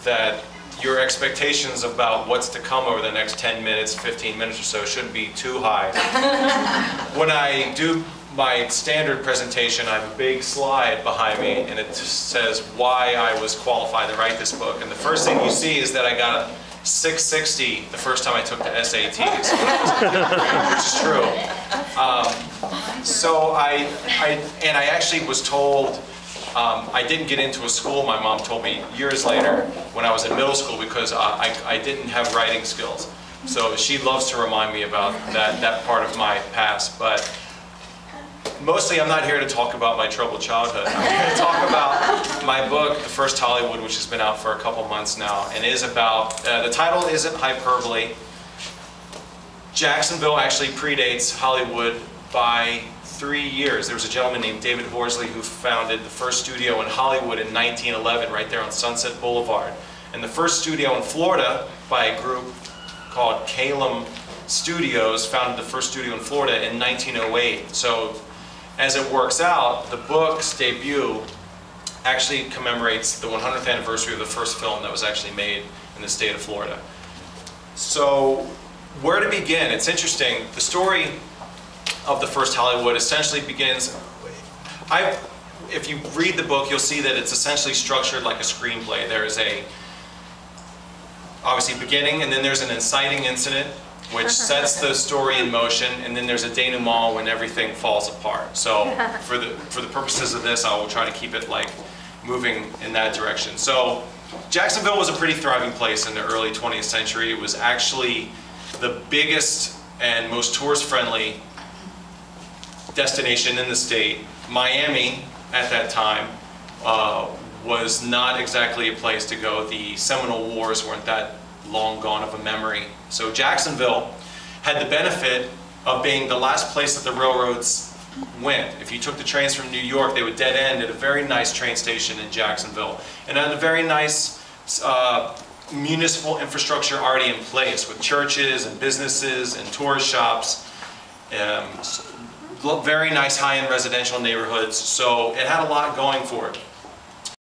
that your expectations about what's to come over the next 10 minutes, 15 minutes or so shouldn't be too high. When I do my standard presentation, I have a big slide behind me, and it just says why I was qualified to write this book. And the first thing you see is that I got a 660 the first time I took the SATs, which is true. So I actually was told, I didn't get into a school, my mom told me years later when I was in middle school, because I didn't have writing skills. So she loves to remind me about that part of my past. But mostly I'm not here to talk about my troubled childhood. I'm here to talk about my book, The First Hollywood, which has been out for a couple months now, and is about, the title isn't hyperbole. Jacksonville actually predates Hollywood by 3 years. There was a gentleman named David Horsley who founded the first studio in Hollywood in 1911, right there on Sunset Boulevard. And the first studio in Florida by a group called Calum Studios founded the first studio in Florida in 1908. So as it works out, the book's debut actually commemorates the 100th anniversary of the first film that was actually made in the state of Florida. So where to begin? It's interesting. The story of the first Hollywood essentially begins, if you read the book, you'll see that it's essentially structured like a screenplay. There is a, obviously, beginning, and then there's an inciting incident, which sets the story in motion, and then there's a denouement when everything falls apart. So for the purposes of this, I will try to keep it like moving in that direction. So Jacksonville was a pretty thriving place in the early 20th century. It was actually the biggest and most tourist-friendly destination in the state. Miami, at that time, was not exactly a place to go. The Seminole Wars weren't that long gone of a memory. So Jacksonville had the benefit of being the last place that the railroads went. If you took the trains from New York, they would dead end at a very nice train station in Jacksonville, and had a very nice municipal infrastructure already in place with churches and businesses and tourist shops. Very nice high-end residential neighborhoods, so it had a lot going for it.